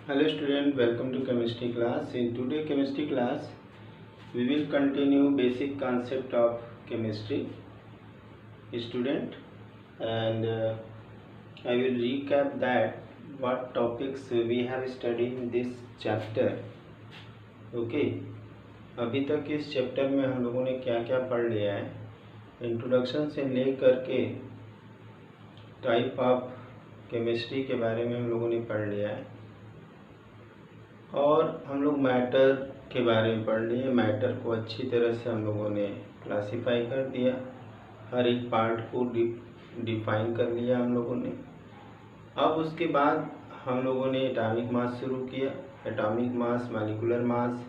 Hello student, welcome to chemistry class. In today chemistry class, we will continue basic concept of chemistry, student, and I will recap that what topics we have studied in this chapter. Okay, अभी तक इस chapter में हम लोगों ने क्या क्या पढ़ लिया है, इंट्रोडक्शन से लेकर के टाइप ऑफ केमिस्ट्री के बारे में हम लोगों ने पढ़ लिया है और हम लोग मैटर के बारे में पढ़ लिए। मैटर को अच्छी तरह से हम लोगों ने क्लासिफाई कर दिया, हर एक पार्ट को डिफाइन कर लिया हम लोगों ने। अब उसके बाद हम लोगों ने एटॉमिक मास शुरू किया, एटॉमिक मास, मॉलिक्यूलर मास,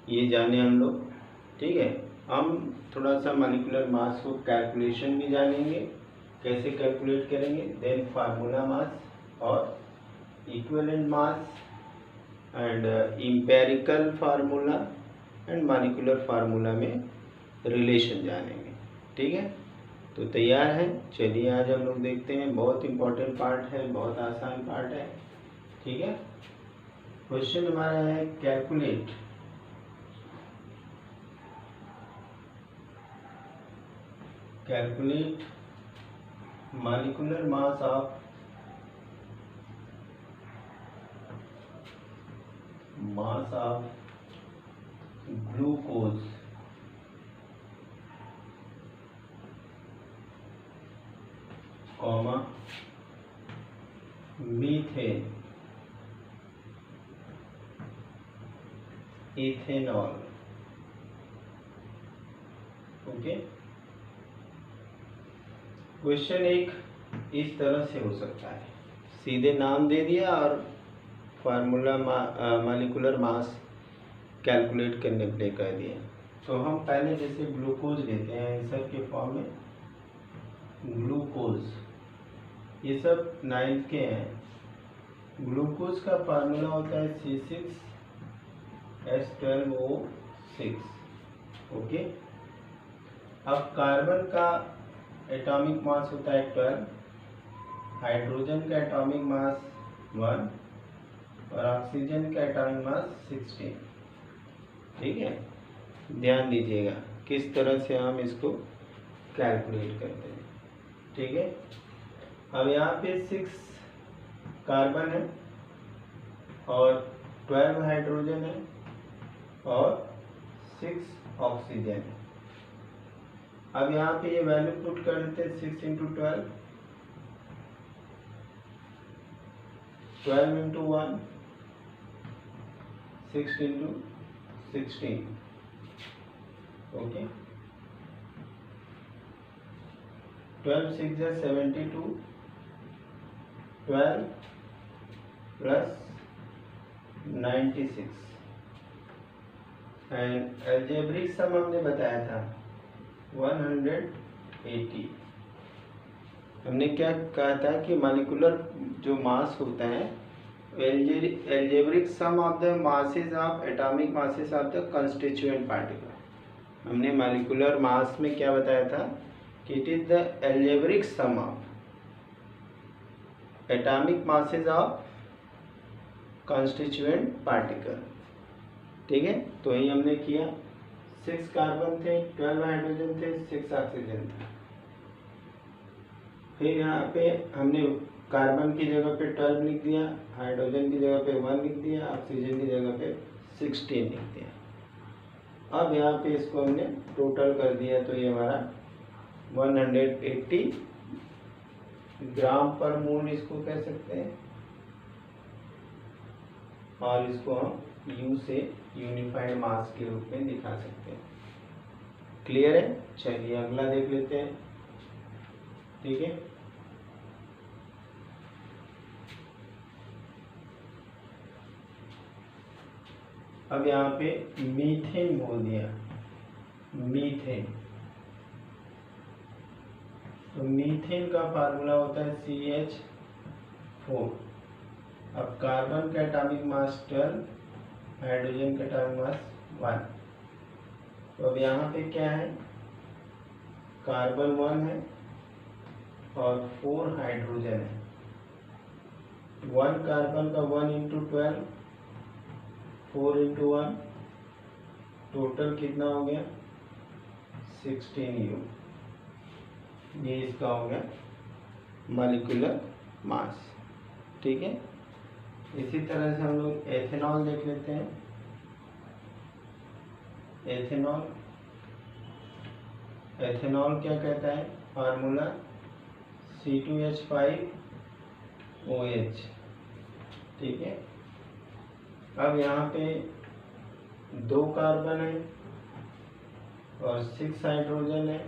ये जाने हम लोग। ठीक है, हम थोड़ा सा मॉलिक्यूलर मास को कैलकुलेशन भी जानेंगे, कैसे कैलकुलेट करेंगे, देन फार्मूला मास और equivalent mass and empirical formula and molecular formula में रिलेशन जानेंगे। ठीक है, तो तैयार है? चलिए आज हम लोग देखते हैं। बहुत इंपॉर्टेंट पार्ट है, बहुत आसान पार्ट है। ठीक है, क्वेश्चन हमारा है calculate molecular mass of glucose comma methane ethanol. Okay, question एक इस तरह से हो सकता है, सीधे नाम दे दिया और फार्मूला मॉलिक्यूलर मास कैलकुलेट करने के लिए कह दिया। तो हम पहले जैसे ग्लूकोज लेते हैं आंसर के फॉर्म में, ग्लूकोज, ये सब 9th के हैं। ग्लूकोज का फार्मूला होता है C6H12O6। ओके, अब कार्बन का एटॉमिक मास होता है 12, हाइड्रोजन का एटॉमिक मास 1 और ऑक्सीजन का एटॉमिक मास 16। ठीक है, ध्यान दीजिएगा किस तरह से हम इसको कैलकुलेट करते हैं। ठीक है, अब यहाँ पे 6 कार्बन है और 12 हाइड्रोजन है और 6 ऑक्सीजन है। अब यहाँ पे ये वैल्यू पुट कर देते हैं, 6 into 12, 12 into 1, 6 into 16। Okay, 12 6 is 72, 12 plus 96 and algebraic sum हमने बताया था 180। हमने क्या कहा था कि मॉलिक्यूलर जो मास होता है, algebraic sum of the masses of atomic masses of the constituent particle. हमने मॉलिक्यूलर मास में क्या बताया था कि it is the algebraic sum of atomic masses of constituent particle. ठीक है, तो यही हमने किया। 6 कार्बन थे, 12 हाइड्रोजन थे, 6 ऑक्सीजन था। फिर यहाँ पे हमने कार्बन की जगह पे 12 लिख दिया, हाइड्रोजन की जगह पे 1 लिख दिया, ऑक्सीजन की जगह पे 16 लिख दिया। अब यहाँ पे इसको हमने टोटल कर दिया, तो ये हमारा 180 ग्राम पर मोल इसको कह सकते हैं, और इसको हम U से यूनिफाइड मास के रूप में दिखा सकते हैं। क्लियर है? चलिए अगला देख लेते हैं। ठीक है, अब यहाँ पे मीथेन बोल दिया, मीथेन। तो मीथेन का फार्मूला होता है CH4। अब कार्बन का एटॉमिक मास 12, हाइड्रोजन का एटॉमिक मास 1। तो अब यहाँ पे क्या है, कार्बन 1 है और 4 हाइड्रोजन है। 1 कार्बन का 1 इंटू 12, 4 इंटू 1, टोटल कितना हो गया 16U। ये इसका हो गया मॉलिक्यूलर मास। ठीक है, इसी तरह से हम लोग एथेनॉल देख लेते हैं। एथेनॉल क्या कहता है, फार्मूला C2H5OH। ठीक है, अब यहाँ पे 2 कार्बन है और 6 हाइड्रोजन है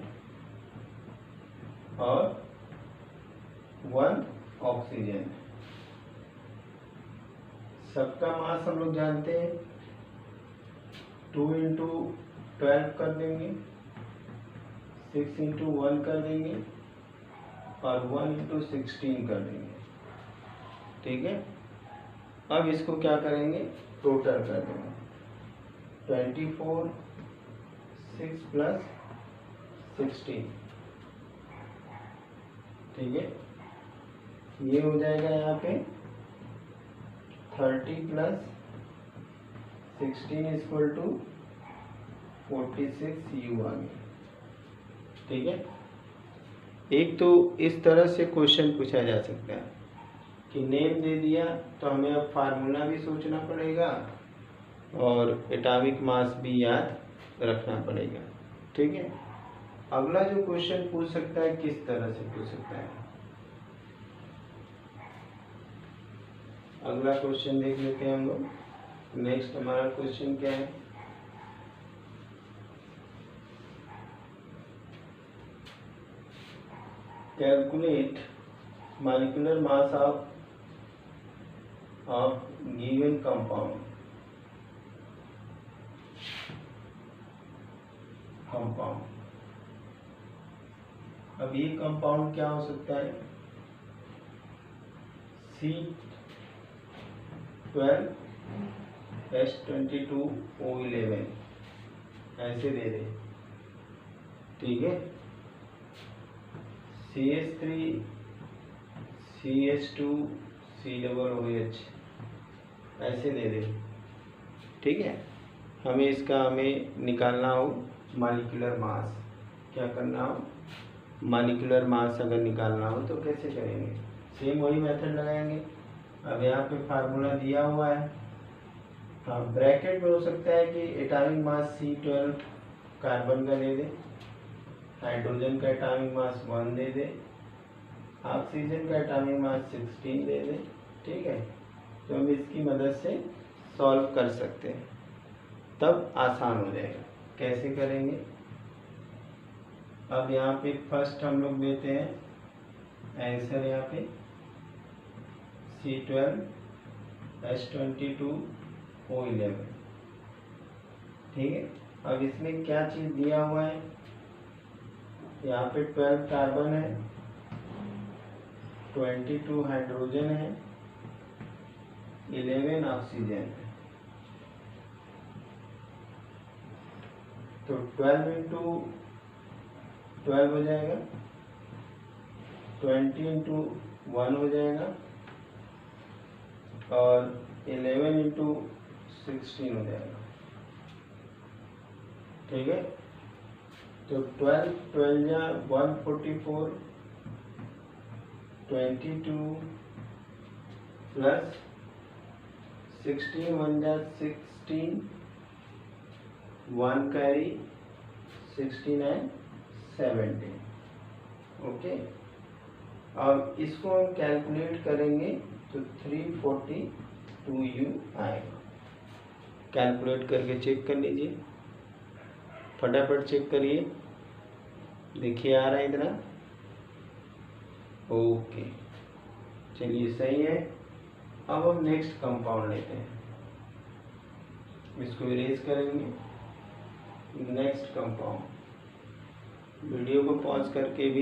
और 1 ऑक्सीजन है। सबका मास हम लोग जानते हैं, 2 इंटू 12 कर देंगे, 6 इंटू 1 कर देंगे और 1 इंटू 16 कर देंगे। ठीक है, अब इसको क्या करेंगे, टोटल कर देंगे। 24, 6 प्लस 16। ठीक है, ये हो जाएगा यहाँ पे 30 प्लस 16 इक्वल टू 46U आ गया। ठीक है, एक तो इस तरह से क्वेश्चन पूछा जा सकता है कि नेम दे दिया तो हमें अब फार्मूला भी सोचना पड़ेगा और एटॉमिक मास भी याद रखना पड़ेगा। ठीक है, अगला जो क्वेश्चन पूछ सकता है किस तरह से पूछ सकता है, अगला क्वेश्चन देख लेते हैं हम लोग। नेक्स्ट हमारा क्वेश्चन क्या है, calculate molecular mass of given compound. अब ये कंपाउंड क्या हो सकता है, C12H22O11 ऐसे दे दे। ठीक है, CH3 CH2 COOH ऐसे दे दे। ठीक है, हमें निकालना हो मॉलिक्यूलर मास, क्या करना हो, मॉलिक्यूलर मास अगर निकालना हो तो कैसे करेंगे, सेम वही मेथड लगाएंगे। अब यहाँ पे फार्मूला दिया हुआ है, हाँ ब्रैकेट में हो सकता है कि एटॉमिक मास C12 कार्बन का दे दे, हाइड्रोजन का एटॉमिक मास 1 दे दे, ऑक्सीजन का एटॉमिक मास 16 दे दे। ठीक है, तो हम इसकी मदद से सॉल्व कर सकते हैं, तब आसान हो जाएगा। कैसे करेंगे, अब यहाँ पे फर्स्ट हम लोग देते हैं आंसर, यहाँ पे C12H22O11। ठीक है, अब इसमें क्या चीज़ दिया हुआ है, यहाँ पे 12 कार्बन है, 22 हाइड्रोजन है, 11 ऑक्सीजन है। तो 12 इंटू 12 हो जाएगा, 20 इंटू 1 हो जाएगा और 11 इंटू 16 हो जाएगा। ठीक है, तो 12 या 144, 22 प्लस 16 1 जा 16, 1 कैरी 16 एंड 17। ओके, अब इसको हम कैलकुलेट करेंगे तो 342U आएगा। कैलकुलेट करके चेक कर लीजिए, फटाफट चेक करिए, देखिए आ रहा है इतना। ओके, चलिए सही है। अब हम नेक्स्ट कंपाउंड लेते हैं, इसको इरेज करेंगे। नेक्स्ट कंपाउंड, वीडियो को पॉज करके भी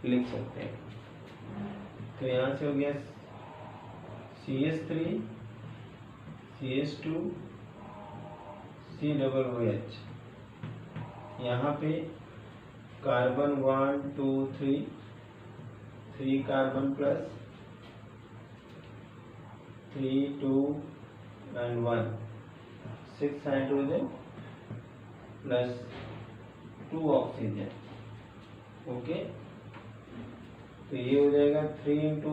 लिख सकते हैं। तो यहाँ से हो गया CH3 CH2 COOH। यहाँ पे carbon 1 2 3 carbon plus 3 2 and 1 6 hydrogen plus 2 oxygen. Okay, तो ये हो जाएगा 3 इंटू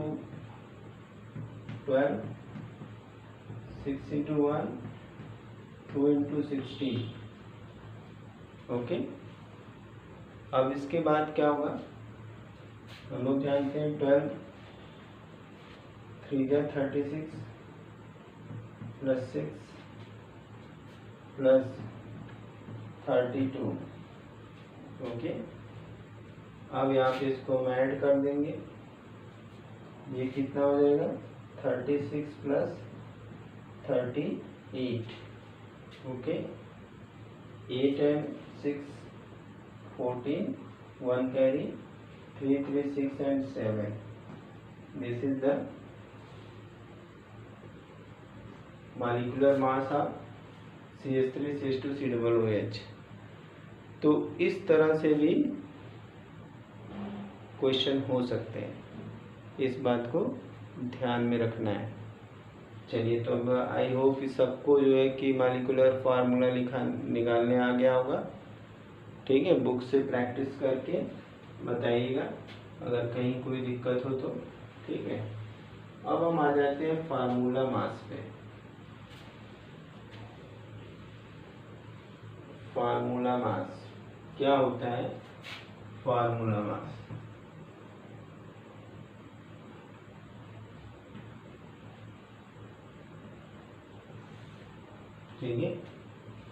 12, 6 इंटू 1, 2 इंटू 16। ओके, अब इसके बाद क्या होगा, हम लोग जानते हैं 12 3 जा 36 प्लस 6 प्लस 32। ओके, अब यहाँ पे इसको हम ऐड कर देंगे, ये कितना हो जाएगा 36 plus 38। Okay, 8 and 6 14, 1 carry, 3 3 6 and 7। This is the molecular mass of CH3CH2COOH। तो इस तरह से भी क्वेश्चन हो सकते हैं, इस बात को ध्यान में रखना है। चलिए, तो अब आई होप कि सबको जो है कि मॉलिक्यूलर फार्मूला निकालने आ गया होगा। ठीक है, बुक से प्रैक्टिस करके बताइएगा अगर कहीं कोई दिक्कत हो तो। ठीक है, अब हम आ जाते हैं फार्मूला मास पे। फार्मूला मास क्या होता है? फार्मूला मास ठीक है,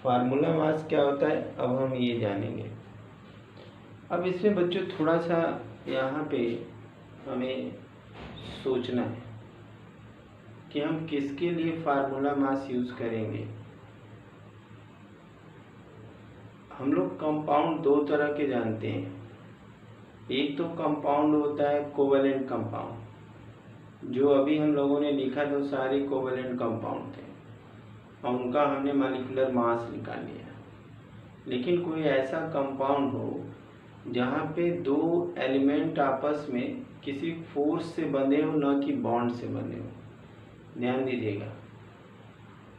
फार्मूला मास क्या होता है अब हम ये जानेंगे। अब इसमें बच्चों थोड़ा सा यहाँ पे हमें सोचना है कि हम किसके लिए फार्मूला मास यूज करेंगे। हम लोग कंपाउंड दो तरह के जानते हैं। एक तो कंपाउंड होता है कोवेलेंट कंपाउंड, जो अभी हम लोगों ने लिखा तो सारे कोवेलेंट कंपाउंड थे और उनका हमने मॉलिक्यूलर मास निकाल लिया। लेकिन कोई ऐसा कंपाउंड हो जहाँ पे दो एलिमेंट आपस में किसी फोर्स से बंधे हो, न कि बॉन्ड से बंधे हो। ध्यान दीजिएगा,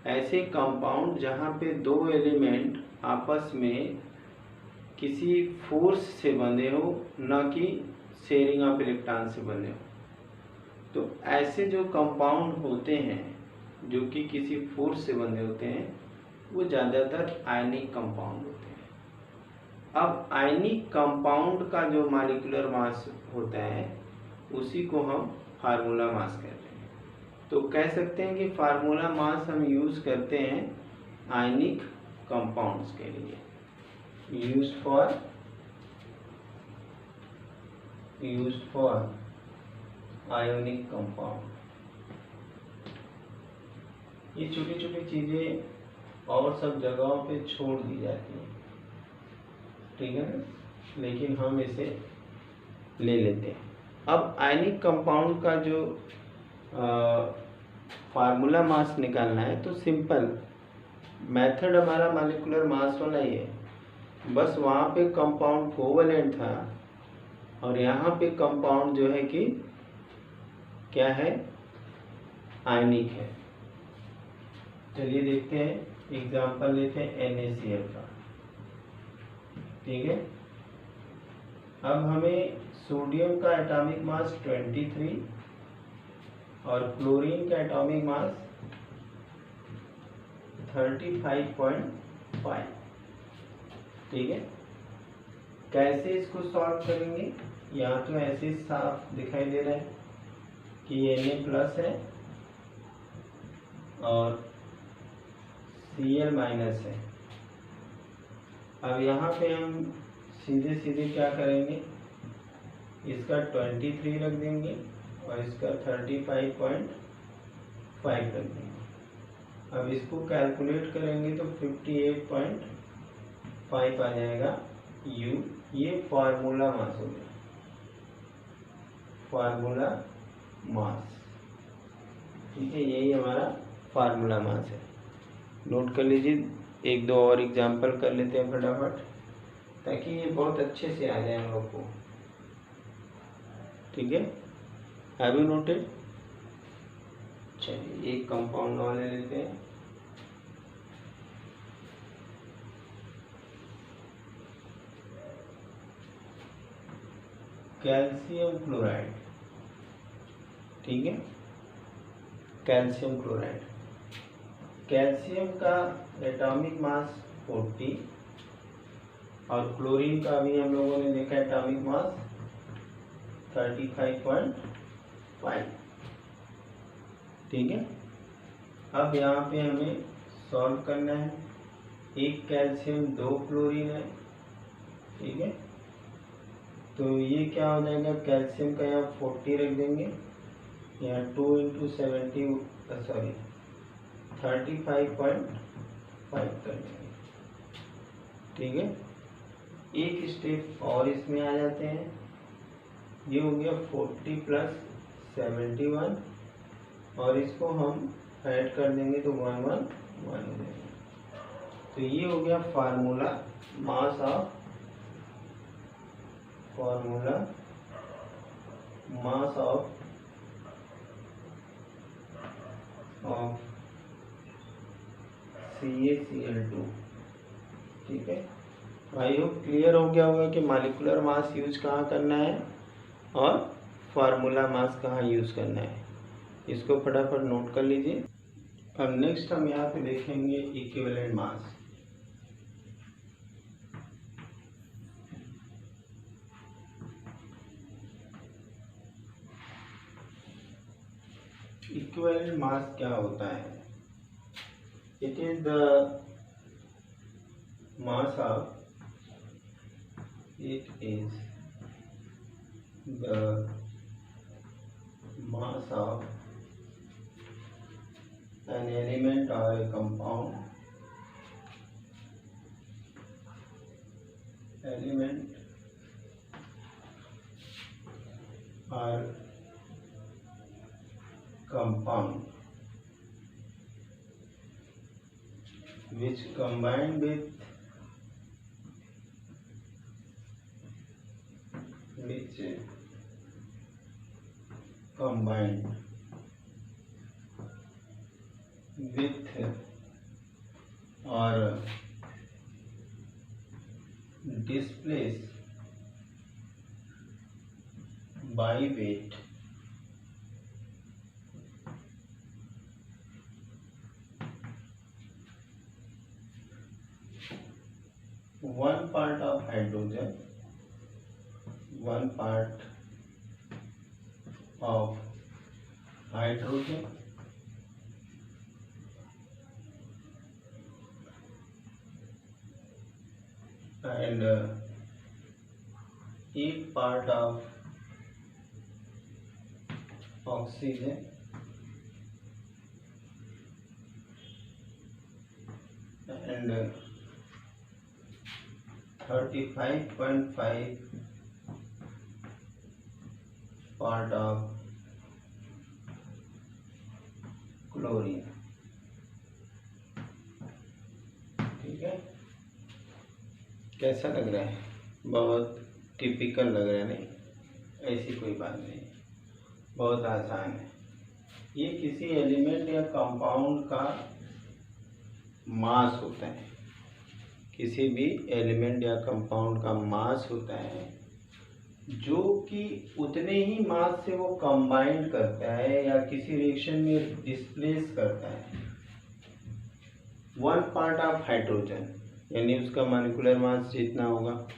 ऐसे कंपाउंड जहाँ पे दो एलिमेंट आपस में किसी फोर्स से बंधे हो, न कि शेयरिंग ऑफ इलेक्ट्रॉन से बंधे हो। तो ऐसे जो कंपाउंड होते हैं जो कि किसी फोर्स से बंधे होते हैं, वो ज़्यादातर आयनिक कंपाउंड होते हैं। अब आयनिक कंपाउंड का जो मॉलिक्यूलर मास होता है उसी को हम फार्मूला मास कहते हैं। तो कह सकते हैं कि फार्मूला मास हम यूज़ करते हैं आयनिक कंपाउंड्स के लिए। Use for ionic compound. ये छोटी छोटी चीज़ें और सब जगहों पे छोड़ दी जाती हैं, ठीक है ना, लेकिन हम इसे ले लेते हैं। अब आयनिक कंपाउंड का जो फार्मूला मास निकालना है तो सिंपल मेथड हमारा मॉलिक्यूलर मास वाला ही है। बस वहाँ पे कंपाउंड कोवेलेंट था और यहाँ पे कंपाउंड जो है कि क्या है, आयनिक है। चलिए देखते हैं, एग्जांपल लेते हैं NaCl का। ठीक है, अब हमें सोडियम का एटॉमिक मास 23 और क्लोरीन का एटॉमिक मास 35.5। ठीक है, कैसे इसको सॉल्व करेंगे? यहाँ तो ऐसे साफ दिखाई दे रहा है कि Na प्लस है और Cl माइनस है। अब यहाँ पे हम सीधे सीधे क्या करेंगे, इसका 23 रख देंगे और इसका 35.5 रख देंगे। अब इसको कैलकुलेट करेंगे तो 58.5 आ जाएगा U। ये फार्मूला मास हो गया, फार्मूला मास। ठीक है, यही हमारा फार्मूला मास है। नोट कर लीजिए, एक दो और एग्जांपल कर लेते हैं फटाफट, ताकि ये बहुत अच्छे से आ जाए हम लोग को। ठीक है, हैव यू नोटेड? चलिए एक कंपाउंड और ले लेते हैं। कैल्शियम क्लोराइड, ठीक है, कैल्शियम क्लोराइड। कैल्शियम का एटॉमिक मास 40 और क्लोरीन का भी हम लोगों ने देखा एटॉमिक मास 35.5, ठीक है। अब यहाँ पे हमें सॉल्व करना है। एक कैल्शियम 2 क्लोरीन है, ठीक है। तो ये क्या हो जाएगा, कैल्शियम का यहाँ 40 रख देंगे, यहाँ 2 × 70 सॉरी 35.5 कर देंगे, ठीक है। एक स्टेप और इसमें आ जाते हैं। ये हो गया 40 + 71 और इसको हम ऐड कर देंगे तो 111 हो जाएगा। तो ये हो गया फार्मूला मास ऑफ CaCl2, ठीक है। आई होप क्लियर हो गया होगा कि मॉलिक्यूलर मास यूज कहाँ करना है और फार्मूला मास कहाँ यूज करना है। इसको फटाफट नोट कर लीजिए। अब नेक्स्ट हम यहाँ पे देखेंगे इक्विवेलेंट मास। इक्विवेलेंट मास क्या होता है? It is the mass of an element or a compound which combined with or displaced by weight one part of hydrogen, and 8 part of oxygen and 35.5 part of chlorine, ठीक है। कैसा लग रहा है? बहुत टिपिकल लग रहा है, नहीं? ऐसी कोई बात नहीं, बहुत आसान है। ये किसी एलिमेंट या कंपाउंड का मास होता है, किसी भी एलिमेंट या कंपाउंड का मास होता है जो कि उतने ही मास से वो कंबाइंड करता है या किसी रिएक्शन में डिस्प्लेस करता है। 1 part ऑफ हाइड्रोजन यानी उसका मॉलिक्यूलर मास जितना होगा,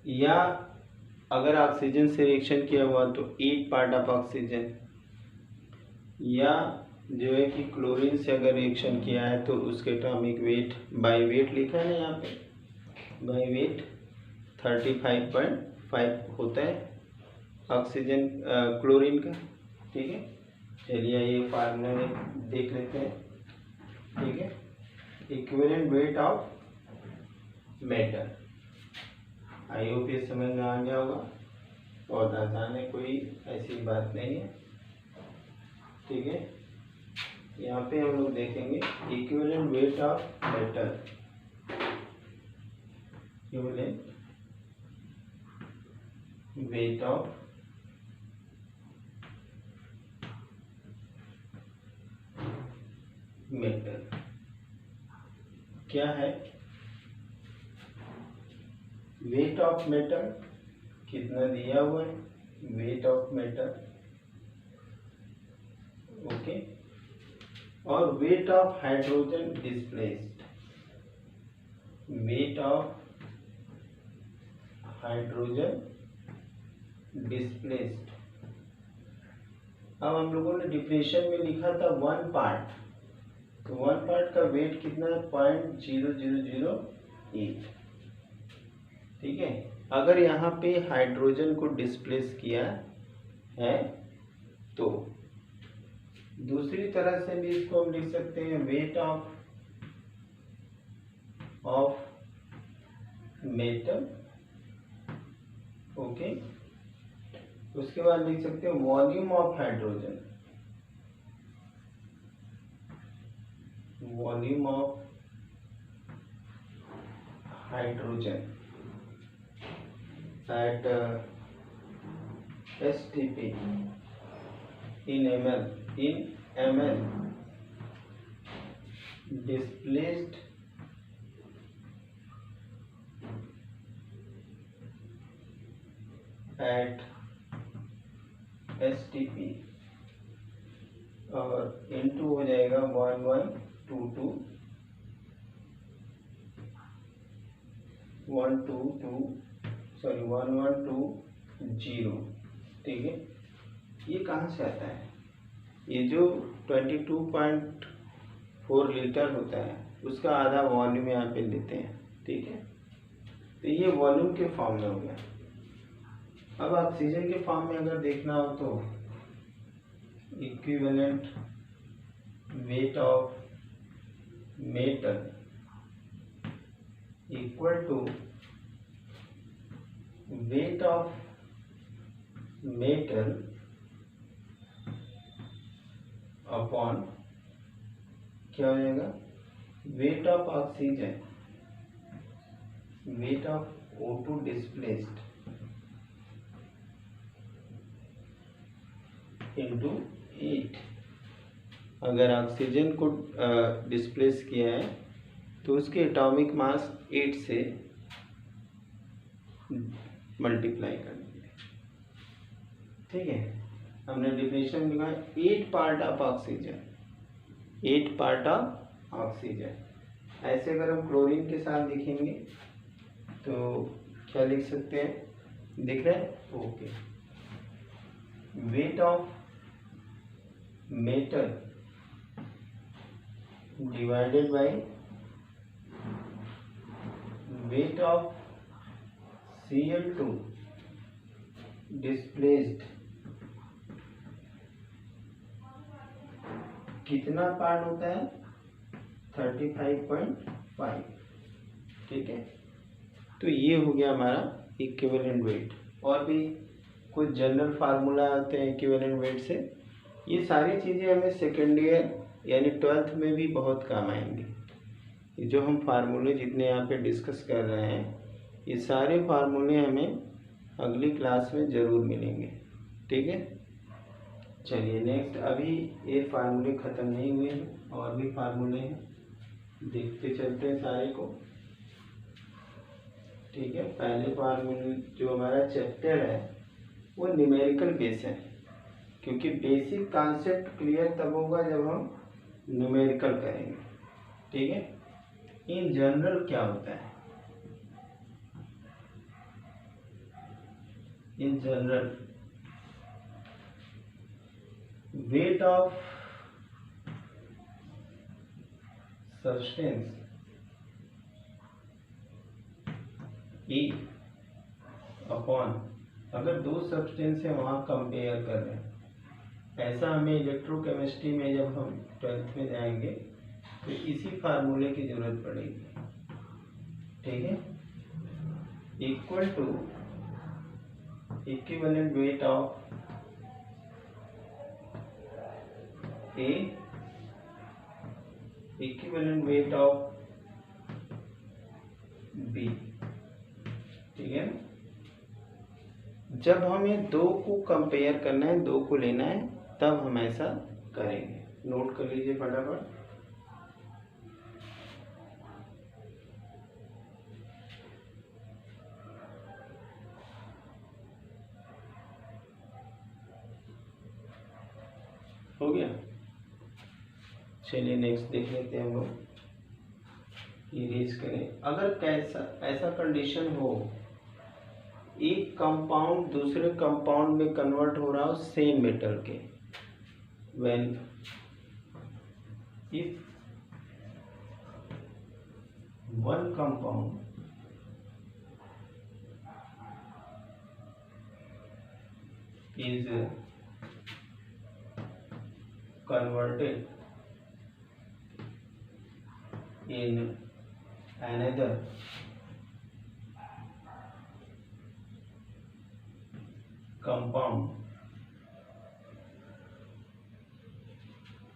या अगर ऑक्सीजन से रिएक्शन किया हुआ तो 8 part ऑफ ऑक्सीजन, या जो है कि क्लोरीन से अगर रिएक्शन किया है तो उसके एटॉमिक वेट बाय वेट लिखा है ना यहाँ पे, बाय वेट 35.5 होता है ऑक्सीजन क्लोरीन का, ठीक है। चलिए ये फार्मूला देख लेते हैं, ठीक है। Equivalent weight of metal, I hope ये समझ में आ गया होगा। बहुत आसान है, कोई ऐसी बात नहीं है, ठीक है। यहाँ पे हम लोग देखेंगे equivalent weight of metal, equivalent weight of metal क्या है, वेट ऑफ मेटल कितना दिया हुआ है, वेट ऑफ मेटल, ओके, और weight of hydrogen displaced, weight of hydrogen displaced. अब हम लोगों ने डिफिनेशन में लिखा था 1 पार्ट, तो 1 पार्ट का वेट कितना है, 0.0008, ठीक है। अगर यहाँ पे हाइड्रोजन को डिस्प्लेस किया है तो दूसरी तरह से भी इसको हम लिख सकते हैं, वेट ऑफ मेटल, ओके। उसके बाद लिख सकते हैं volume of hydrogen, volume of hydrogen at STP in ml displaced at STP और into हो जाएगा 1120, ठीक है। ये कहाँ से आता है, ये जो 22.4 लीटर होता है उसका आधा वॉल्यूम यहाँ पे लेते हैं, ठीक है। तो ये वॉल्यूम के फॉर्म में हो गया। अब ऑक्सीजन के फॉर्म में अगर देखना हो तो equivalent weight of metal equal to weight of metal upon क्या हो जाएगा, weight of oxygen, weight of O2 displaced into 8। अगर ऑक्सीजन को डिस्प्लेस किया है तो उसके एटॉमिक मास 8 से मल्टीप्लाई कर देंगे, ठीक है। हमने डिफिनेशन लिखा 8 part of oxygen, 8 part of oxygen. ऐसे अगर हम क्लोरीन के साथ लिखेंगे तो क्या लिख सकते हैं, दिख रहा है, okay. Wait of metal divided by weight of Cl2 displaced, कितना पार्ट होता है, 35.5, ठीक है। तो ये हो गया हमारा इक्विवेलेंट वेट। और भी कुछ जनरल फार्मूला आते हैं इक्विवेलेंट वेट से। ये सारी चीज़ें हमें सेकेंड ईयर यानी 12th में भी बहुत काम आएंगी। ये जो हम फार्मूले जितने यहाँ पे डिस्कस कर रहे हैं, ये सारे फार्मूले हमें अगली क्लास में ज़रूर मिलेंगे, ठीक है। चलिए नेक्स्ट, अभी ये फार्मूले ख़त्म नहीं हुए हैं, और भी फार्मूले हैं, देखते चलते हैं सारे को, ठीक है। पहले फार्मूले जो हमारा चैप्टर है वो न्यूमेरिकल बेस है, क्योंकि बेसिक कॉन्सेप्ट क्लियर तब होगा जब हम न्यूमेरिकल करेंगे, ठीक है। इन जनरल क्या होता है, in general weight of substance E upon, अगर दो सब्सटेंस है वहाँ कंपेयर कर रहे हैं, ऐसा हमें इलेक्ट्रोकेमिस्ट्री में जब हम 12th में जाएंगे तो इसी फार्मूले की जरूरत पड़ेगी, ठीक है। Equal to equivalent weight of A equivalent weight of B, ठीक है। जब हमें दो को कंपेयर करना है, दो को लेना है, तब हम ऐसा करेंगे। नोट कर लीजिए फटाफट। चलिए नेक्स्ट देख लेते हैं हम लोग। इरेज करें। अगर कैसा ऐसा कंडीशन हो, एक कंपाउंड दूसरे कंपाउंड में कन्वर्ट हो रहा हो सेम मेटल के, when if one compound is converted in another compound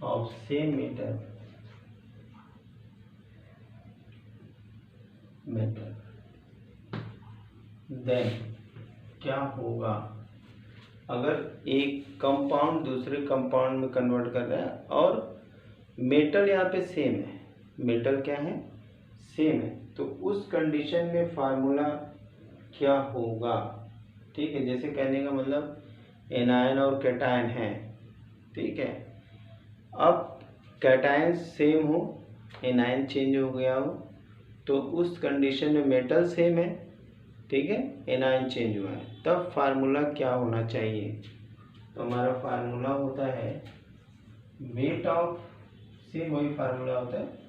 of same metal then क्या होगा? अगर एक कंपाउंड दूसरे कंपाउंड में कन्वर्ट कर रहा है और मेटल यहाँ पे सेम है, मेटल क्या है? सेम है, तो उस कंडीशन में फार्मूला क्या होगा? ठीक है, जैसे कहने का मतलब एनायन और कैटायन है, ठीक है। अब कैटायन सेम हो, एनायन चेंज हो गया हो, तो उस कंडीशन में मेटल सेम है, ठीक है, एनायन चेंज हुआ है, तब फार्मूला क्या होना चाहिए? तो हमारा फार्मूला होता है वेट ऑफ, सेम वही फार्मूला होता है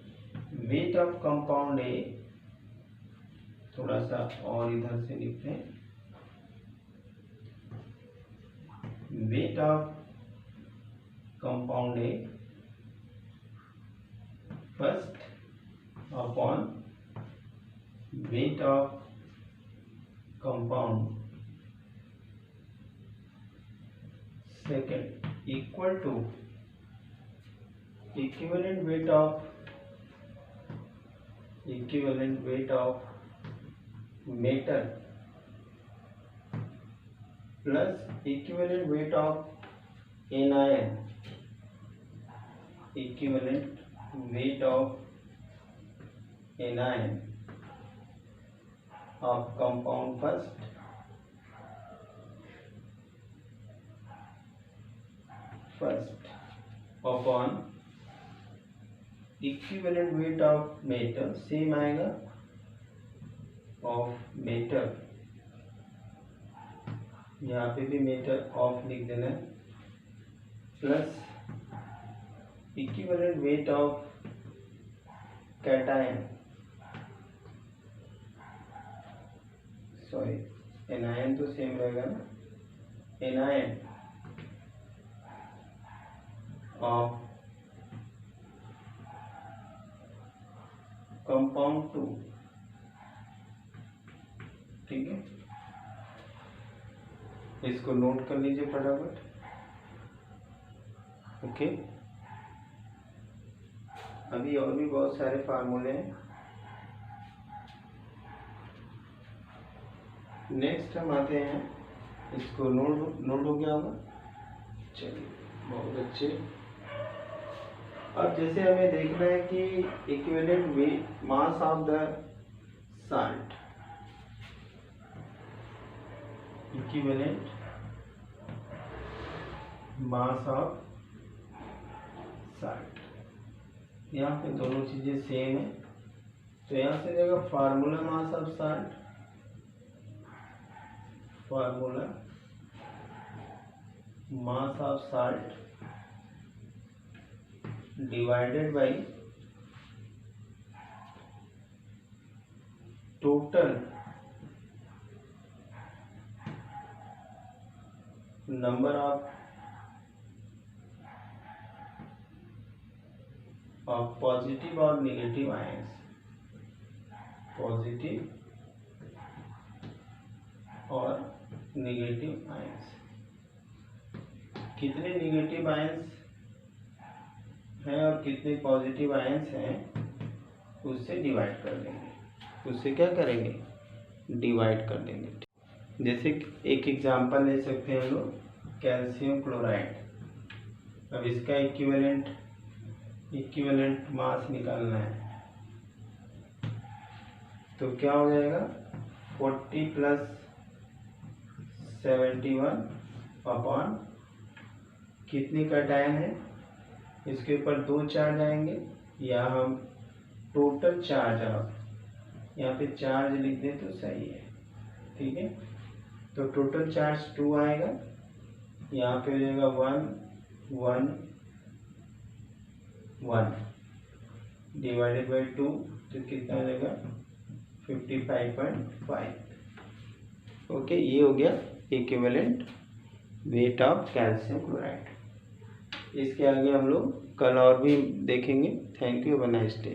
वेट ऑफ कंपाउंड ए, थोड़ा सा और इधर से लिखते हैं, weight of compound A first upon weight of compound second equal to equivalent weight of metal plus equivalent weight of anion, equivalent weight of anion of compound first upon equivalent weight of metal, same आएगा of metal, यहाँ पे भी metal of लिख देना है, plus equivalent weight of cation, sorry anion तो same रहेगा ना, एनायन ऑफ कंपाउंड 2, ठीक है, इसको नोट कर लीजिए फटाफट। ओके, अभी और भी बहुत सारे फार्मूले हैं। नेक्स्ट हम आते हैं, इसको नोट हो गया होगा, चलिए बहुत अच्छे। अब जैसे हमें देखना है कि equivalent weight mass of the salt, equivalent mass of salt, यहाँ पे दोनों चीजें सेम है, तो यहाँ से जाएगा formula mass of salt, formula mass of salt divided by total number of positive और नेगेटिव आयंस, पॉजिटिव और नेगेटिव आयंस, कितने नेगेटिव आयंस हैं और कितने पॉजिटिव आयंस हैं उससे डिवाइड कर देंगे, उससे क्या करेंगे? डिवाइड कर देंगे। जैसे एक एग्जांपल ले सकते हैं हम लोग, कैल्शियम क्लोराइड। अब इसका इक्विवेलेंट मास निकालना है, तो क्या हो जाएगा? 40 + 71 अपॉन कितनी कैटायन है? इसके ऊपर 2 चार्ज आएंगे, या हम टोटल चार्ज, आप यहाँ पे चार्ज लिख दें तो सही है, ठीक है। तो टोटल चार्ज 2 आएगा, यहाँ पे हो जाएगा 1 1 1 डिवाइडेड बाई 2, तो कितना हो जाएगा 55.5। ओके, ये हो गया equivalent weight of calcium chloride. इसके आगे हम लोग कल और भी देखेंगे। Thank you, have a nice day.